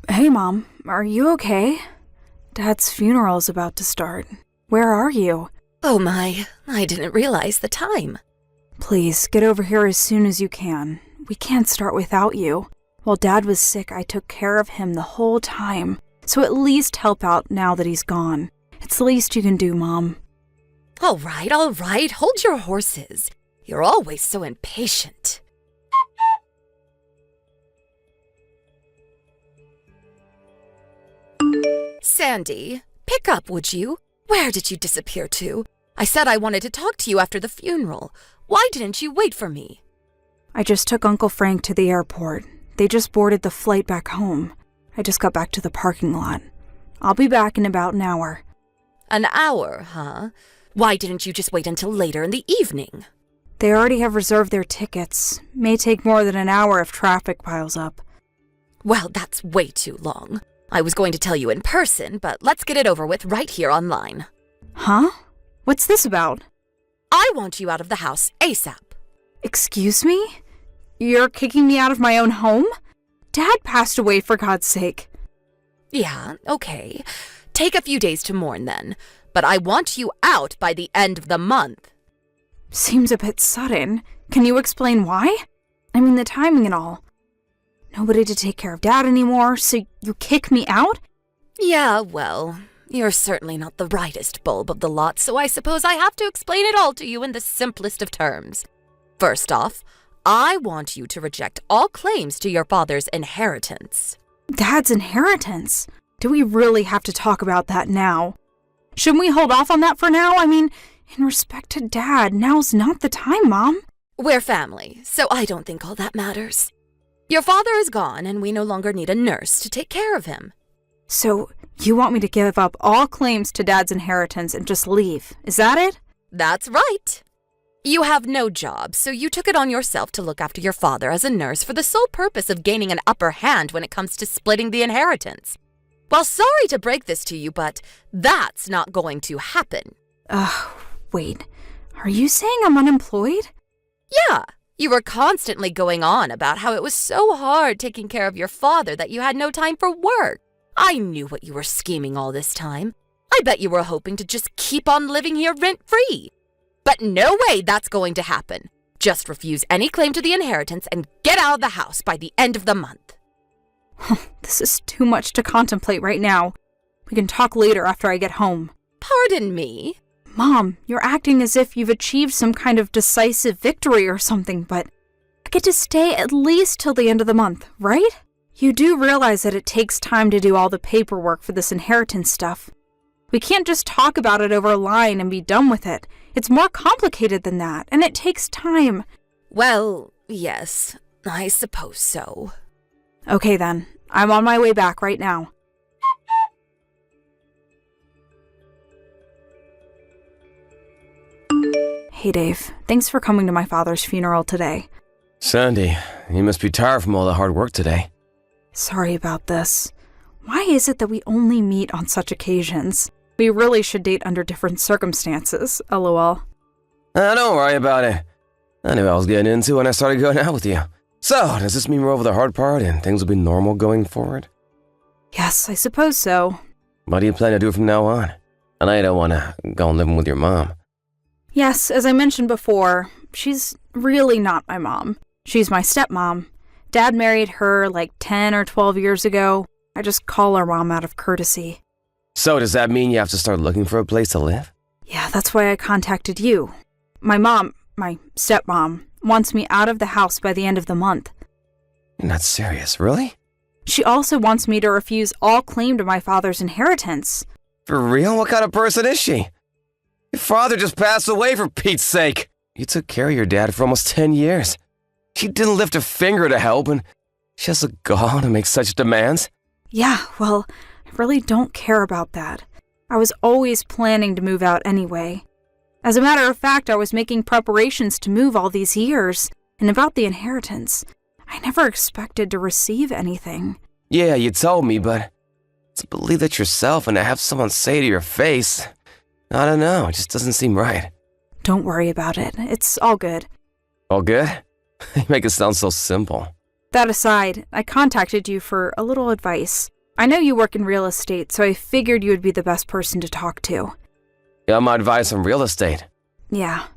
Hey, Mom. Are you okay? Dad's funeral is about to start. Where are you? Oh my, I didn't realize the time. Please, get over here as soon as you can. We can't start without you. While Dad was sick, I took care of him the whole time. So at least help out now that he's gone. It's the least you can do, Mom. All right, hold your horses. You're always so impatient. Sandy, pick up, would you? Where did you disappear to? I said I wanted to talk to you after the funeral. Why didn't you wait for me? I just took Uncle Frank to the airport. They just boarded the flight back home. I just got back to the parking lot. I'll be back in about an hour. An hour, huh? Why didn't you just wait until later in the evening? They already have reserved their tickets. May take more than an hour if traffic piles up. Well, that's way too long. I was going to tell you in person, but let's get it over with right here online. Huh? What's this about? I want you out of the house ASAP. Excuse me? You're kicking me out of my own home? Dad passed away, for God's sake. Yeah, okay. Take a few days to mourn then. But I want you out by the end of the month. Seems a bit sudden. Can you explain why? I mean, the timing and all. Nobody to take care of Dad anymore, so you kick me out? Yeah, well, you're certainly not the brightest bulb of the lot, so I suppose I have to explain it all to you in the simplest of terms. First off, I want you to reject all claims to your father's inheritance. Dad's inheritance? Do we really have to talk about that now? Shouldn't we hold off on that for now? I mean, in respect to Dad, now's not the time, Mom. We're family, so I don't think all that matters. Your father is gone, and we no longer need a nurse to take care of him. So, you want me to give up all claims to Dad's inheritance and just leave, is that it? That's right. You have no job, so you took it on yourself to look after your father as a nurse for the sole purpose of gaining an upper hand when it comes to splitting the inheritance. Well, sorry to break this to you, but that's not going to happen. Wait. Are you saying I'm unemployed? Yeah. You were constantly going on about how it was so hard taking care of your father that you had no time for work. I knew what you were scheming all this time. I bet you were hoping to just keep on living here rent-free. But no way that's going to happen. Just refuse any claim to the inheritance and get out of the house by the end of the month. This is too much to contemplate right now. We can talk later after I get home. Pardon me? Mom, you're acting as if you've achieved some kind of decisive victory or something, but I get to stay at least till the end of the month, right? You do realize that it takes time to do all the paperwork for this inheritance stuff. We can't just talk about it over a line and be done with it. It's more complicated than that, and it takes time. Well, yes, I suppose so. Okay then, I'm on my way back right now. Hey Dave, thanks for coming to my father's funeral today. Sandy, you must be tired from all the hard work today. Sorry about this. Why is it that we only meet on such occasions? We really should date under different circumstances, lol. Don't worry about it. I knew what I was getting into when I started going out with you. So, does this mean we're over the hard part and things will be normal going forward? Yes, I suppose so. What do you plan to do from now on? I know you don't want to go and live with your mom. Yes, as I mentioned before, she's really not my mom. She's my stepmom. Dad married her like 10 or 12 years ago. I just call her mom out of courtesy. So does that mean you have to start looking for a place to live? Yeah, that's why I contacted you. My stepmom, wants me out of the house by the end of the month. You're not serious, really? She also wants me to refuse all claim to my father's inheritance. For real? What kind of person is she? Your father just passed away, for Pete's sake. You took care of your dad for almost 10 years. She didn't lift a finger to help, and she has the gall to make such demands? Yeah, well, I really don't care about that. I was always planning to move out anyway. As a matter of fact, I was making preparations to move all these years, and about the inheritance, I never expected to receive anything. Yeah, you told me, but to believe that yourself and to have someone say to your face, I don't know, it just doesn't seem right. Don't worry about it. It's all good. All good? You make it sound so simple. That aside, I contacted you for a little advice. I know you work in real estate, so I figured you would be the best person to talk to. You want my advice on real estate? Yeah.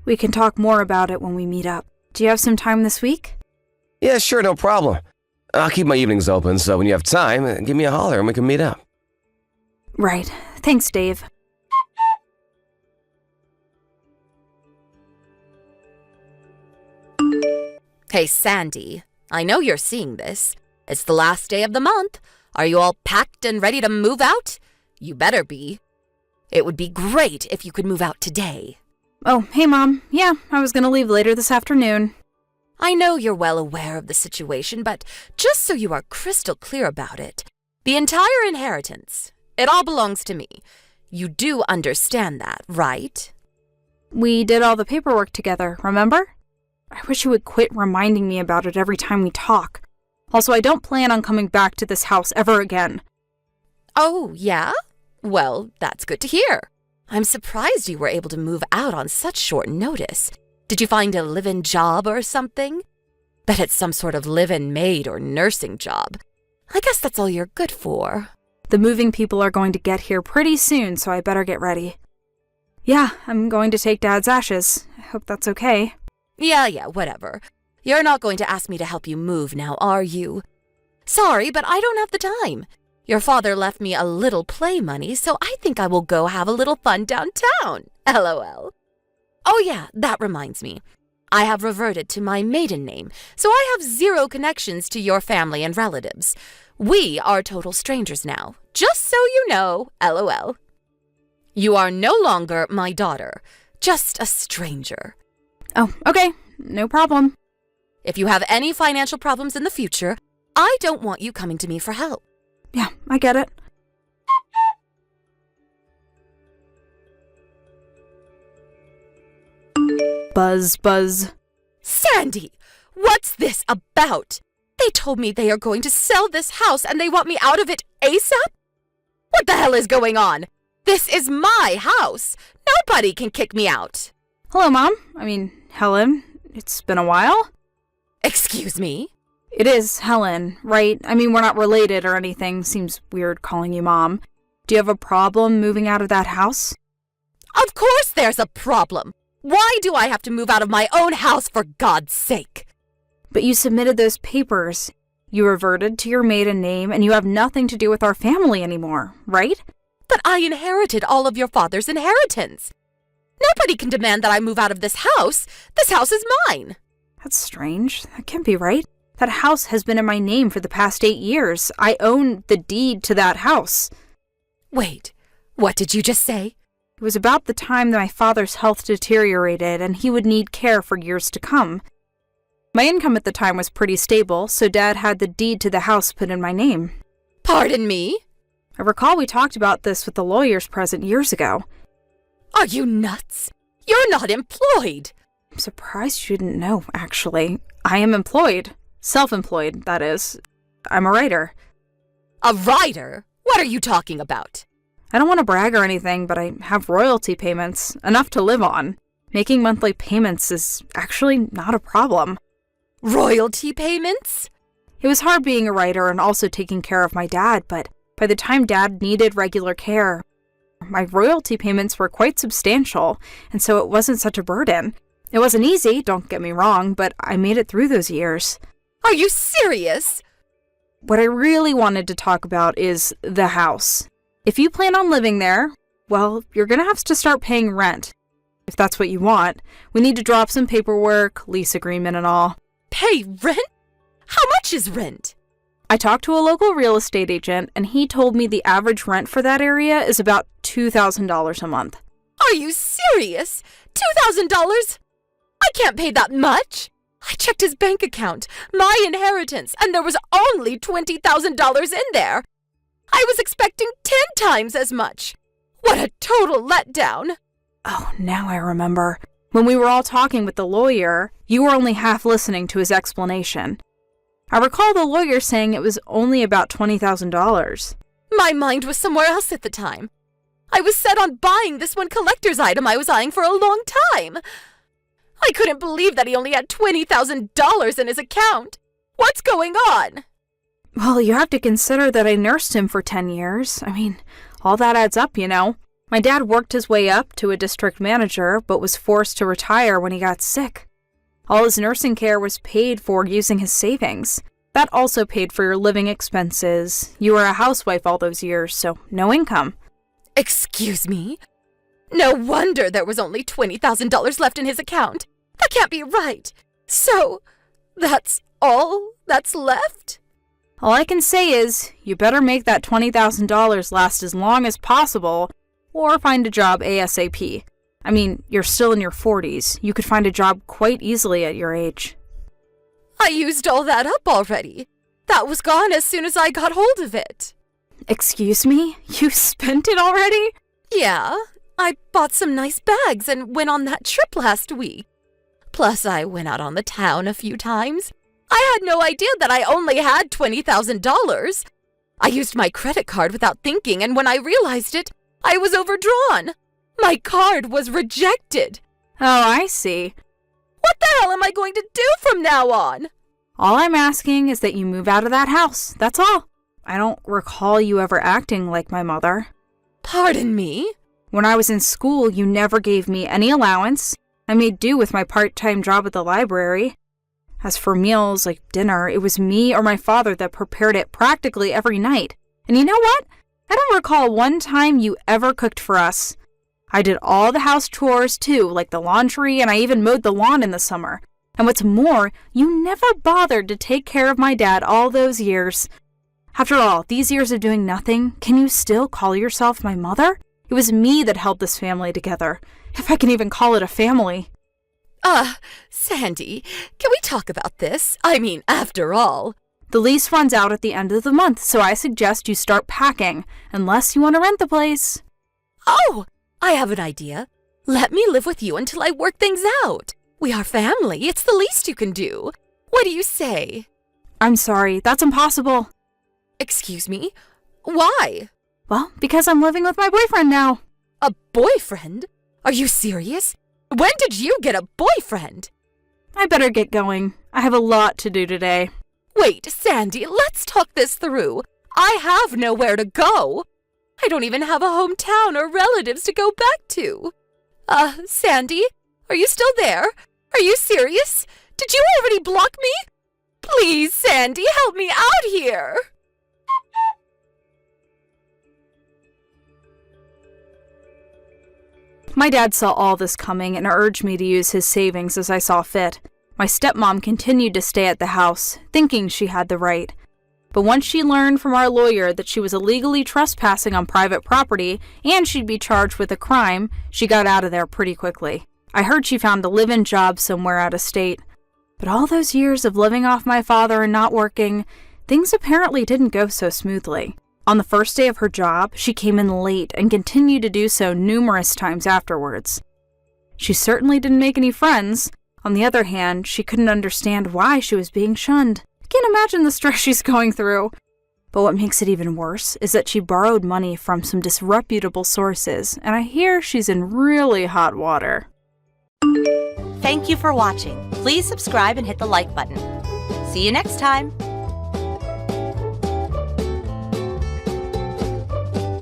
We can talk more about it when we meet up. Do you have some time this week? Yeah, sure, no problem. I'll keep my evenings open, so when you have time, give me a holler and we can meet up. Right. Thanks, Dave. Hey, Sandy, I know you're seeing this. It's the last day of the month. Are you all packed and ready to move out? You better be. It would be great if you could move out today. Oh, hey, Mom. Yeah, I was gonna leave later this afternoon. I know you're well aware of the situation, but just so you are crystal clear about it, the entire inheritance, it all belongs to me. You do understand that, right? We did all the paperwork together, remember? I wish you would quit reminding me about it every time we talk. Also, I don't plan on coming back to this house ever again. Oh, yeah? Well, that's good to hear. I'm surprised you were able to move out on such short notice. Did you find a live-in job or something? Bet it's some sort of live-in maid or nursing job. I guess that's all you're good for. The moving people are going to get here pretty soon, so I better get ready. Yeah, I'm going to take Dad's ashes. I hope that's okay. Yeah, whatever. You're not going to ask me to help you move now, are you? Sorry, but I don't have the time. Your father left me a little play money, so I think I will go have a little fun downtown. LOL. Oh yeah, that reminds me. I have reverted to my maiden name, so I have zero connections to your family and relatives. We are total strangers now, just so you know, LOL. You are no longer my daughter, just a stranger. Oh, okay. No problem. If you have any financial problems in the future, I don't want you coming to me for help. Yeah, I get it. Buzz, buzz. Sandy, what's this about? They told me they are going to sell this house and they want me out of it ASAP? What the hell is going on? This is my house. Nobody can kick me out. Hello, Mom. Helen. It's been a while. Excuse me? It is Helen, right? We're not related or anything. Seems weird calling you Mom. Do you have a problem moving out of that house? Of course there's a problem. Why do I have to move out of my own house, for God's sake? But you submitted those papers. You reverted to your maiden name, and you have nothing to do with our family anymore, right? But I inherited all of your father's inheritance. Nobody can demand that I move out of this house. This house is mine. That's strange. That can't be right. That house has been in my name for the past 8 years. I own the deed to that house. Wait, what did you just say? It was about the time that my father's health deteriorated and he would need care for years to come. My income at the time was pretty stable, so Dad had the deed to the house put in my name. Pardon me? I recall we talked about this with the lawyers present years ago. Are you nuts? You're not employed. I'm surprised you didn't know, actually. I am employed. Self-employed, that is. I'm a writer. A writer? What are you talking about? I don't want to brag or anything, but I have royalty payments, enough to live on. Making monthly payments is actually not a problem. Royalty payments? It was hard being a writer and also taking care of my dad, but by the time Dad needed regular care, my royalty payments were quite substantial, and so it wasn't such a burden. It wasn't easy, don't get me wrong, but I made it through those years. Are you serious? What I really wanted to talk about is the house. If you plan on living there, well, you're gonna have to start paying rent. If that's what you want. We need to drop some paperwork, lease agreement and all. Pay rent? How much is rent? I talked to a local real estate agent, and he told me the average rent for that area is about $2,000 a month. Are you serious? $2,000? I can't pay that much. I checked his bank account, my inheritance, and there was only $20,000 in there. I was expecting 10 times as much. What a total letdown. Oh, now I remember. When we were all talking with the lawyer, you were only half listening to his explanation. I recall the lawyer saying it was only about $20,000. My mind was somewhere else at the time. I was set on buying this one collector's item I was eyeing for a long time. I couldn't believe that he only had $20,000 in his account. What's going on? Well, you have to consider that I nursed him for 10 years. All that adds up, you know. My dad worked his way up to a district manager, but was forced to retire when he got sick. All his nursing care was paid for using his savings. That also paid for your living expenses. You were a housewife all those years, so no income. Excuse me? No wonder there was only $20,000 left in his account. That can't be right. So, that's all that's left? All I can say is, you better make that $20,000 last as long as possible, or find a job ASAP. You're still in your 40s. You could find a job quite easily at your age. I used all that up already. That was gone as soon as I got hold of it. Excuse me? You spent it already? Yeah, I bought some nice bags and went on that trip last week. Plus, I went out on the town a few times. I had no idea that I only had $20,000. I used my credit card without thinking, and when I realized it, I was overdrawn. My card was rejected. Oh, I see. What the hell am I going to do from now on? All I'm asking is that you move out of that house, that's all. I don't recall you ever acting like my mother. Pardon me? When I was in school, you never gave me any allowance. I made do with my part-time job at the library. As for meals, like dinner, it was me or my father that prepared it practically every night. And you know what? I don't recall one time you ever cooked for us. I did all the house chores too, like the laundry, and I even mowed the lawn in the summer. And what's more, you never bothered to take care of my dad all those years. After all, these years of doing nothing, can you still call yourself my mother? It was me that held this family together, if I can even call it a family. Sandy, can we talk about this? After all. The lease runs out at the end of the month, so I suggest you start packing, unless you want to rent the place. Oh, I have an idea. Let me live with you until I work things out. We are family. It's the least you can do. What do you say? I'm sorry, that's impossible. Excuse me? Why? Well, because I'm living with my boyfriend now. A boyfriend? Are you serious? When did you get a boyfriend? I better get going. I have a lot to do today. Wait, Sandy, let's talk this through. I have nowhere to go. I don't even have a hometown or relatives to go back to. Sandy, are you still there? Are you serious? Did you already block me? Please, Sandy, help me out here. My dad saw all this coming and urged me to use his savings as I saw fit. My stepmom continued to stay at the house, thinking she had the right. But once she learned from our lawyer that she was illegally trespassing on private property and she'd be charged with a crime, she got out of there pretty quickly. I heard she found a live-in job somewhere out of state. But all those years of living off my father and not working, things apparently didn't go so smoothly. On the first day of her job, she came in late and continued to do so numerous times afterwards. She certainly didn't make any friends. On the other hand, she couldn't understand why she was being shunned. I can't imagine the stress she's going through. But what makes it even worse is that she borrowed money from some disreputable sources, and I hear she's in really hot water. Thank you for watching. Please subscribe and hit the like button. See you next time.